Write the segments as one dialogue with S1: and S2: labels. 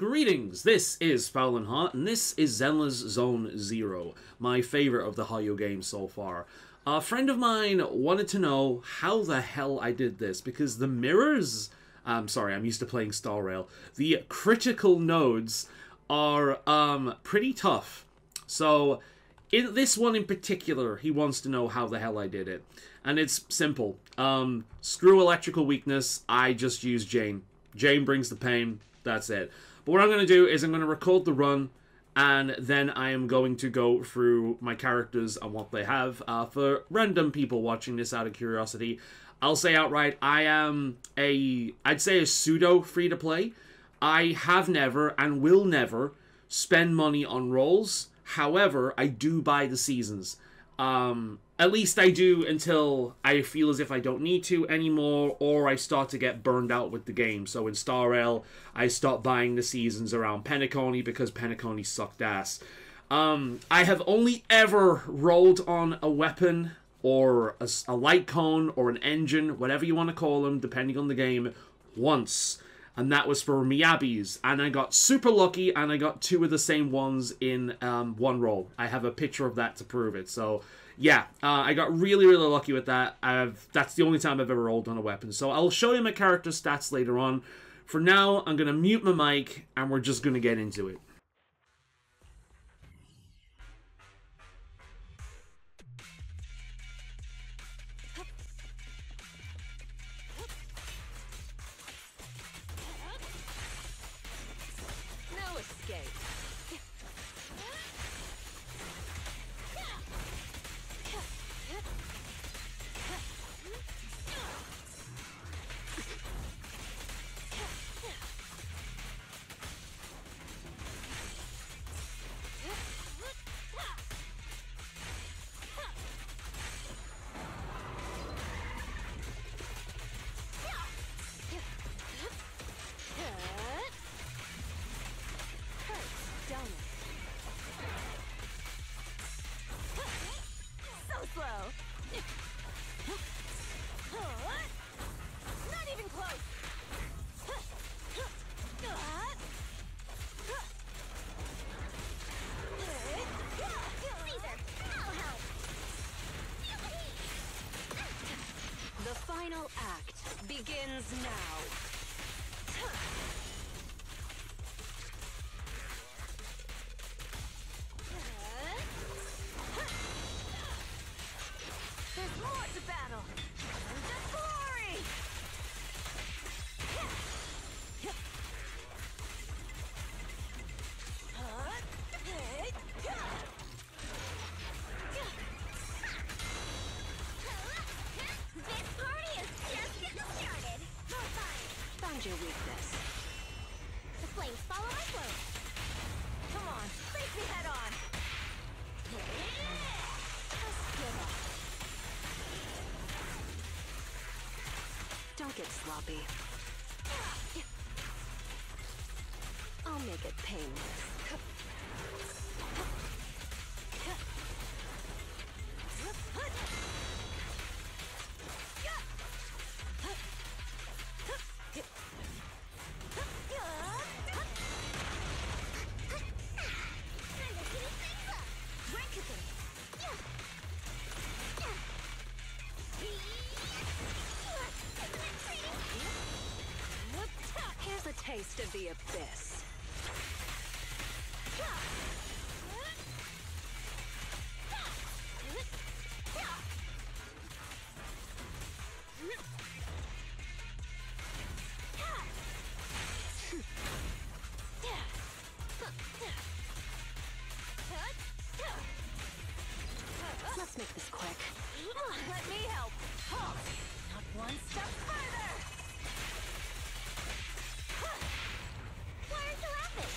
S1: Greetings, this is Fowlenheart, and this is Zenless Zone Zero, my favourite of the Hayo games so far. A friend of mine wanted to know how the hell I did this, because the mirrors... sorry, I'm used to playing Star Rail. The critical nodes are, pretty tough. So, in this one in particular, he wants to know how the hell I did it. And it's simple. Screw electrical weakness, I just use Jane. Jane brings the pain, that's it. But what I'm going to do is I'm going to record the run, and then I am going to go through my characters and what they have. For random people watching this out of curiosity, I'll say outright, I am I'd say a pseudo free-to-play. I have never and will never spend money on roles. However, I do buy the seasons. At least I do until I feel as if I don't need to anymore, or I start to get burned out with the game. So in Star Rail, I stopped buying the seasons around Penacony because Penacony sucked ass. I have only ever rolled on a weapon, or a light cone, or an engine, whatever you want to call them, depending on the game, once. And that was for Miyabi's. And I got super lucky, and I got two of the same ones in one roll. I have a picture of that to prove it. So, yeah, I got really, really lucky with that. That's the only time I've ever rolled on a weapon. So I'll show you my character stats later on. For now, I'm going to mute my mic, and we're just going to get into it.
S2: The final act begins now. There's more to battle. And just glory. Found your weakness.
S3: The flames follow my flow.
S2: Come on, face me head on. Just give up. Don't get sloppy. I'll make it painless. Here's a taste of the abyss. Let's make this quick.
S3: Let me help. Not one step further. Why aren't you laughing?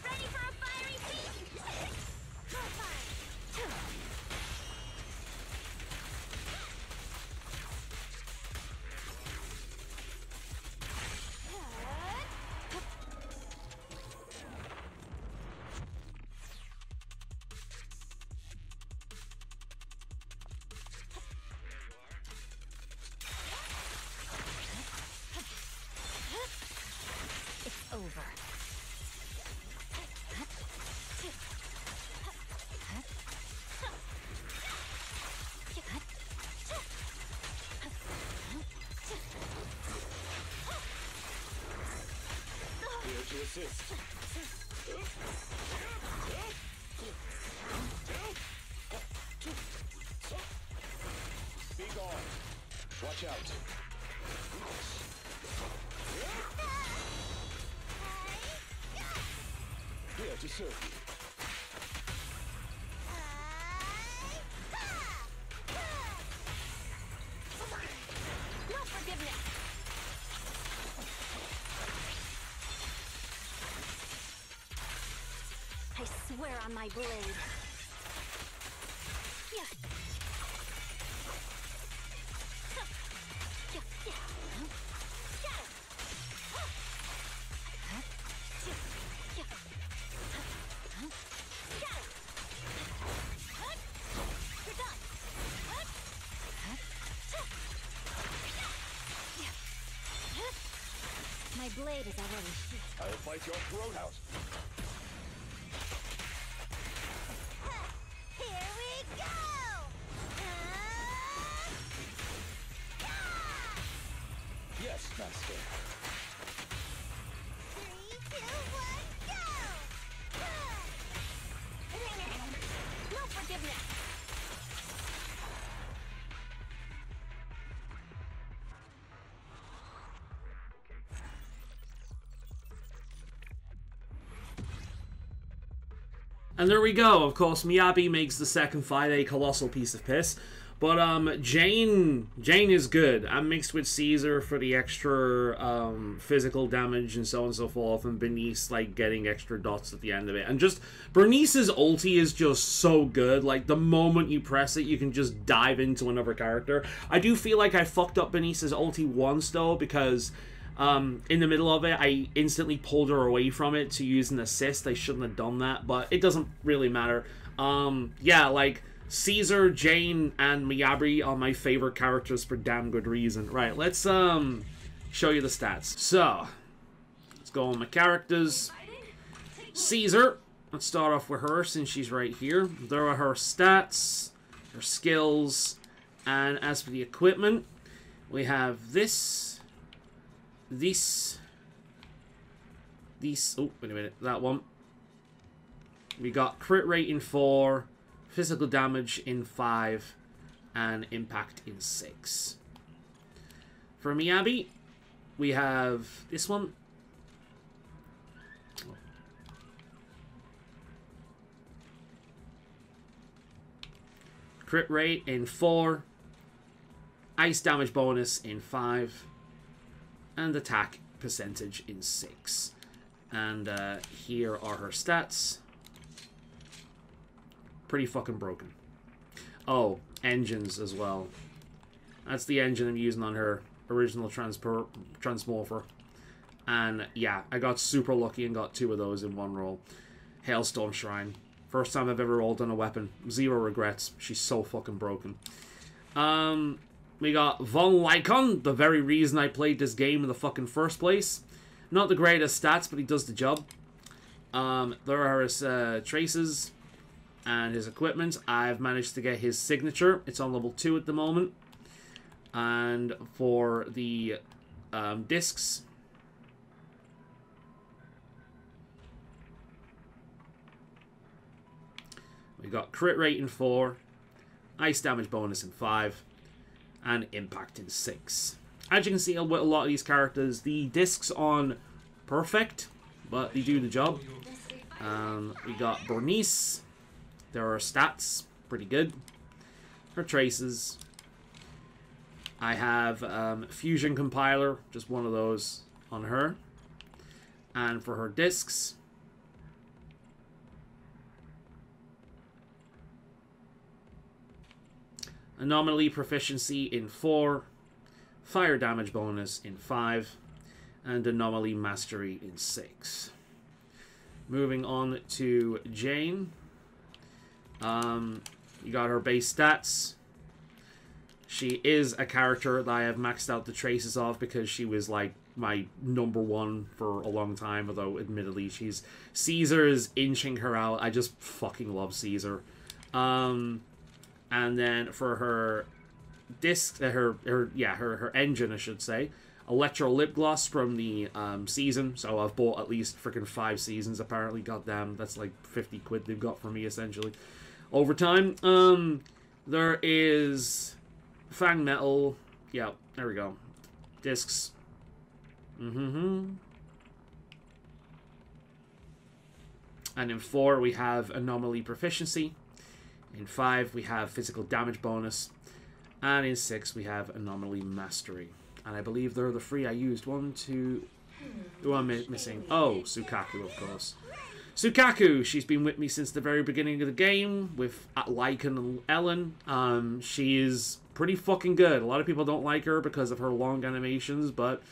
S3: Ready for a fiery feast? over.
S4: Here to assist. Be gone. Watch out. Here to serve you.
S3: No forgiveness. I swear on my blade. Yeah. My blade is already sheathed.
S4: I'll fight your throat out.
S2: Here we go!
S4: Yes, master.
S2: 3, 2, 1, go!
S3: No forgiveness.
S1: And there we go. Of course, Miyabi makes the second fight a colossal piece of piss. But Jane is good. I'm mixed with Caesar for the extra physical damage and so on and so forth, and Bernice like getting extra dots at the end of it. And just Bernice's ulti is just so good. Like the moment you press it, you can just dive into another character. I do feel like I fucked up Bernice's ulti once though, because in the middle of it, I instantly pulled her away from it to use an assist. I shouldn't have done that, but it doesn't really matter. Yeah, like Caesar, Jane, and Miyabi are my favorite characters for damn good reason. Right, let's show you the stats. So, let's go on my characters. Caesar, let's start off with her since she's right here. There are her stats, her skills, and as for the equipment, we have this, oh, wait a minute, that one. We got crit rate in 4, physical damage in 5, and impact in 6. For Miyabi, we have this one. Crit rate in 4, ice damage bonus in 5, and attack percentage in 6. And here are her stats. Pretty fucking broken. Oh, engines as well. That's the engine I'm using on her original Transmorpher. And yeah, I got super lucky and got 2 of those in one roll. Hailstorm Shrine. First time I've ever rolled on a weapon. 0 regrets. She's so fucking broken. We got Von Lycon, the very reason I played this game in the fucking first place. Not the greatest stats, but he does the job. There are his traces and his equipment. I've managed to get his signature. It's on level 2 at the moment. And for the discs, we got crit rate in 4, ice damage bonus in 5, and impact in 6. As you can see with a lot of these characters, the discs aren't perfect, but they do the job. We got Bernice. There are stats, pretty good. Her traces. I have Fusion Compiler, just one of those on her. And for her discs, Anomaly Proficiency in 4, Fire Damage Bonus in 5, and Anomaly Mastery in 6. Moving on to Jane. You got her base stats. She is a character that I have maxed out the traces of because she was like my #1 for a long time, although admittedly Caesar is inching her out. I just fucking love Caesar. And then for her disc, her engine, I should say, Electro Lip Gloss from the season. So I've bought at least freaking 5 seasons apparently. Goddamn, that's like 50 quid they've got for me essentially over time. There is Fang Metal. Yeah, there we go. Discs. And in 4 we have Anomaly Proficiency. In 5 we have Physical Damage Bonus. And in 6 we have Anomaly Mastery. And I believe they're the 3 I used. 1, 2... Who am I missing? Oh, Sukaku, of course. Sukaku, she's been with me since the very beginning of the game with Lycan and Ellen. She is pretty fucking good. A lot of people don't like her because of her long animations, but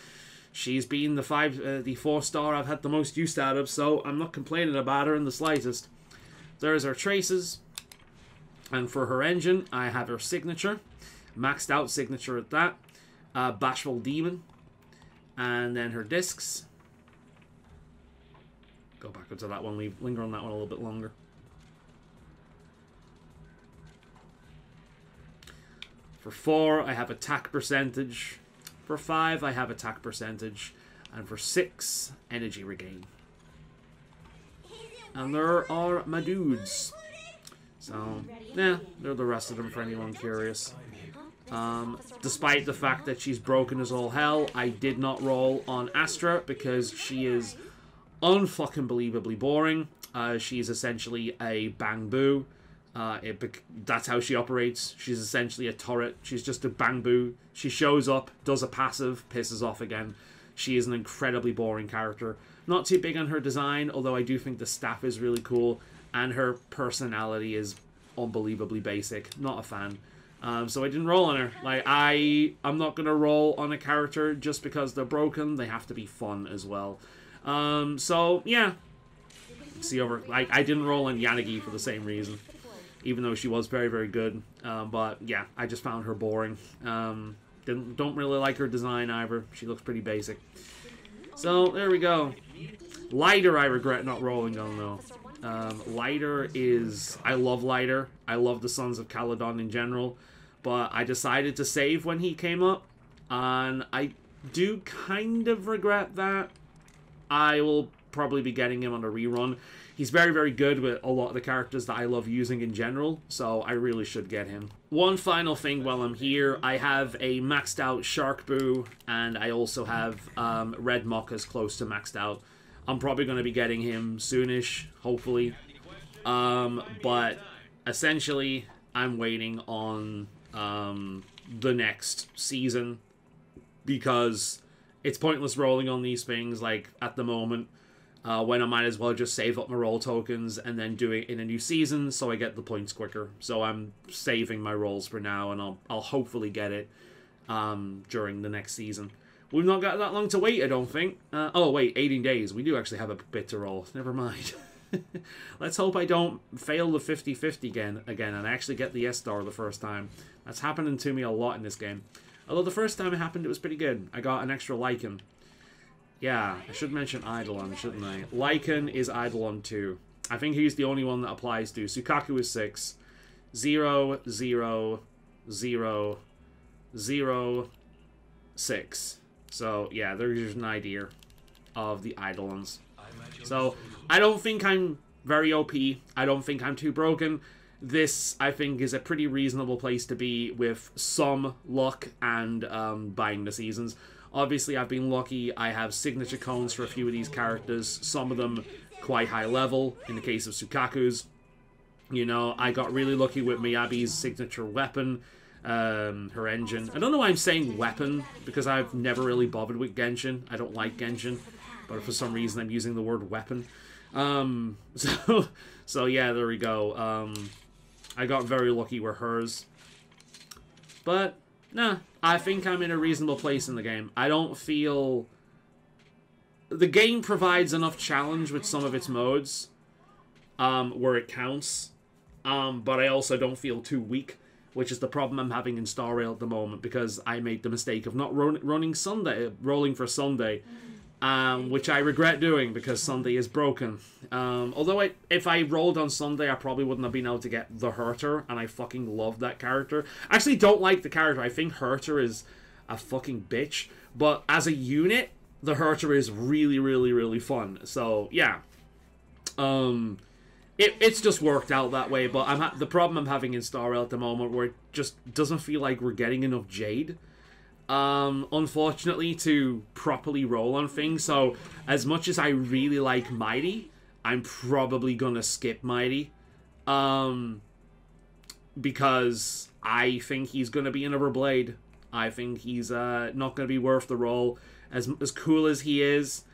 S1: she's been the 4-star I've had the most use out of, so I'm not complaining about her in the slightest. There's her traces. And for her engine, I have her signature. Maxed out signature at that. Bashful Demon. And then her discs. Go back into that one, linger on that one a little bit longer. For 4, I have attack percentage. For 5, I have attack percentage. And for 6, energy regain. And there are my dudes. So, yeah, they're the rest of them for anyone curious. Despite the fact that she's broken as all hell, I did not roll on Astra because she is unfucking believably boring. She's essentially a bang boo. That's how she operates. She's essentially a turret. She's just a bang boo. She shows up, does a passive, pisses off again. She is an incredibly boring character. Not too big on her design, although I do think the staff is really cool, and her personality is unbelievably basic. Not a fan. So I didn't roll on her. Like, I'm not gonna roll on a character just because they're broken. They have to be fun as well. So yeah. See over, like, I didn't roll on Yanagi for the same reason, even though she was very, very good. But yeah, I just found her boring. Don't really like her design either. She looks pretty basic. So there we go. Lighter, I regret not rolling on though. Lighter is... I love Lighter. I love the Sons of Caledon in general. But I decided to save when he came up. And I do kind of regret that. I will probably be getting him on a rerun. He's very, very good with a lot of the characters that I love using in general. So I really should get him. One final thing while I'm here. I have a maxed out Shark Boo. And I also have Red Mocca's close to maxed out. I'm probably going to be getting him soonish, hopefully. But essentially, I'm waiting on the next season because it's pointless rolling on these things, like, at the moment, when I might as well just save up my roll tokens and then do it in a new season so I get the points quicker. So I'm saving my rolls for now, and I'll hopefully get it during the next season. We've not got that long to wait, I don't think. Oh, wait, 18 days. We do actually have a bit to roll. Never mind. Let's hope I don't fail the 50-50 again and I actually get the S-star the first time. That's happening to me a lot in this game. Although the first time it happened, it was pretty good. I got an extra Lycan. Yeah, I should mention Eidolon, shouldn't I? Lycan is Eidolon 2. I think he's the only one that applies to. Sukaku is 6. 0, 0, 0, 0, 6. So, yeah, there's an idea of the Eidolons. So, I don't think I'm very OP. I don't think I'm too broken. This, I think, is a pretty reasonable place to be with some luck and buying the seasons. Obviously, I've been lucky. I have signature cones for a few of these characters. Some of them quite high level. In the case of Sukaku's, you know, I got really lucky with Miyabi's signature weapon. Her engine. I don't know why I'm saying weapon, because I've never really bothered with Genshin. I don't like Genshin, but for some reason I'm using the word weapon. So yeah, there we go. I got very lucky with hers. But, nah, I think I'm in a reasonable place in the game. I don't feel... The game provides enough challenge with some of its modes, where it counts. But I also don't feel too weak. which is the problem I'm having in Star Rail at the moment, because I made the mistake of not rolling for Sunday, which I regret doing because Sunday is broken. Although if I rolled on Sunday, I probably wouldn't have been able to get the Hurter, and I fucking love that character. I actually don't like the character. I think Hurter is a fucking bitch, but as a unit, the Hurter is really, really, really fun. So, yeah. It's just worked out that way, but the problem I'm having in Star Rail at the moment, where it just doesn't feel like we're getting enough Jade, unfortunately, to properly roll on things. So, as much as I really like Mighty, I'm probably gonna skip Mighty, because I think he's gonna be another Blade. I think he's not gonna be worth the roll. As cool as he is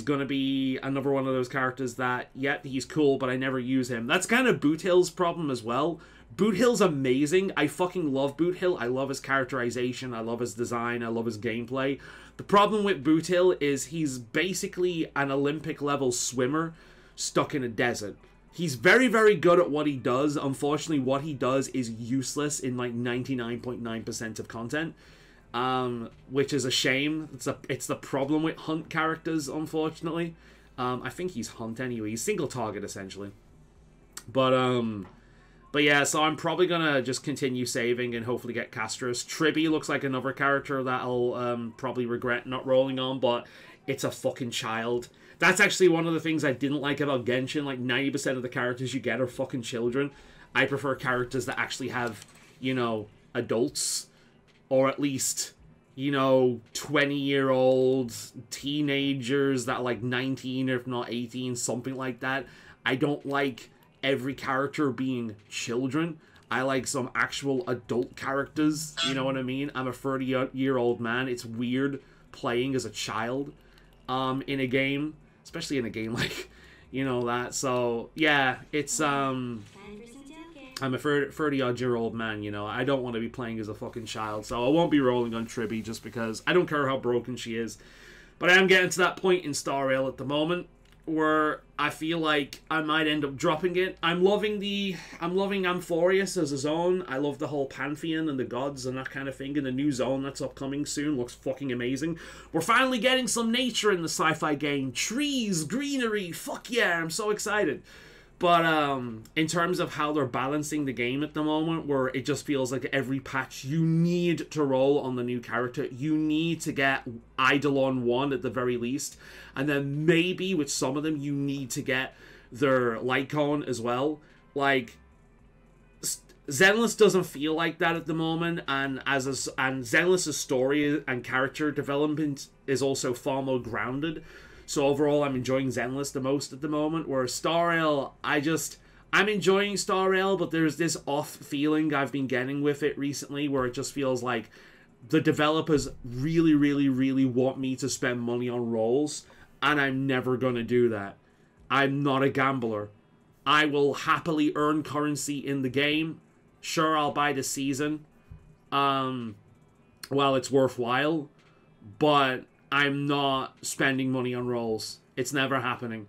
S1: going to be another one of those characters that, yeah, he's cool, but I never use him. That's kind of Boot Hill's problem as well. Boot Hill's amazing. I fucking love Boot Hill. I love his characterization. I love his design. I love his gameplay. The problem with Boot Hill is he's basically an Olympic-level swimmer stuck in a desert. He's very, very good at what he does. Unfortunately, what he does is useless in like 99.9% of content. Which is a shame. It's the problem with Hunt characters, unfortunately. I think he's Hunt anyway. He's single target, essentially. But yeah, so I'm probably gonna just continue saving and hopefully get Castros. Tribby looks like another character that I'll probably regret not rolling on, but it's a fucking child. That's actually one of the things I didn't like about Genshin. Like, 90% of the characters you get are fucking children. I prefer characters that actually have, you know, adults. Or at least, you know, 20-year-old teenagers that are like 19, if not 18, something like that. I don't like every character being children. I like some actual adult characters, you know what I mean? I'm a 30-year-old man. It's weird playing as a child in a game, especially in a game like, you know, that. So, yeah, it's, I'm a 30-odd-year-old man, you know. I don't want to be playing as a fucking child, so I won't be rolling on Tribby just because I don't care how broken she is. But I am getting to that point in Star Rail at the moment where I feel like I might end up dropping it. I'm loving Amphorius as a zone. I love the whole Pantheon and the gods and that kind of thing. And the new zone that's upcoming soon looks fucking amazing. We're finally getting some nature in the sci-fi game. Trees, greenery, fuck yeah, I'm so excited. But in terms of how they're balancing the game at the moment, where it just feels like every patch you need to roll on the new character, you need to get Eidolon 1 at the very least, and then maybe with some of them you need to get their Lycon as well. Like, Zenless doesn't feel like that at the moment, and Zenless' story and character development is also far more grounded. So overall, I'm enjoying Zenless the most at the moment, whereas Star Rail, I'm enjoying Star Rail, but there's this off feeling I've been getting with it recently, where it just feels like the developers really, really, really want me to spend money on rolls, and I'm never going to do that. I'm not a gambler. I will happily earn currency in the game. Sure, I'll buy the season, while it's worthwhile, but I'm not spending money on rolls. It's never happening.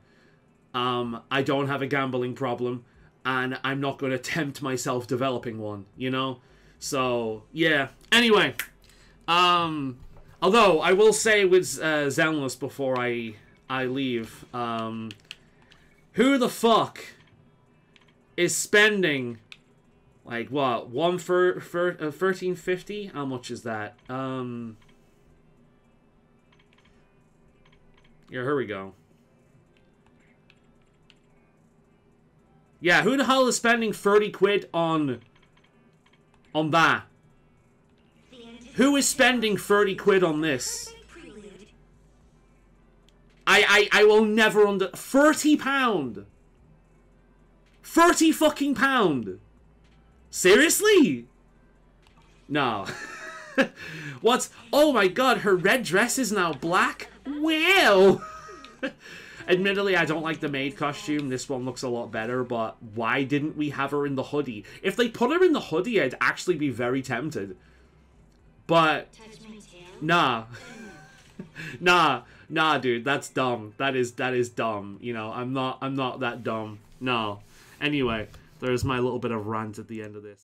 S1: I don't have a gambling problem, and I'm not going to tempt myself developing one, you know? So, yeah. Anyway, although, I will say with Zenless before I leave, who the fuck is spending, like, what, 1350? How much is that? Yeah, here we go. Yeah, who the hell is spending 30 quid on that? Who is spending 30 quid on this? I will never under... £30! 30 fucking pound! Seriously? No. What's... Oh my god, her red dress is now black? Well, admittedly, I don't like the maid costume. This one looks a lot better, but why didn't we have her in the hoodie? If they put her in the hoodie, I'd actually be very tempted. But, nah. Nah, dude, that's dumb. That is dumb. You know, I'm not that dumb. No. Anyway, there's my little bit of rant at the end of this.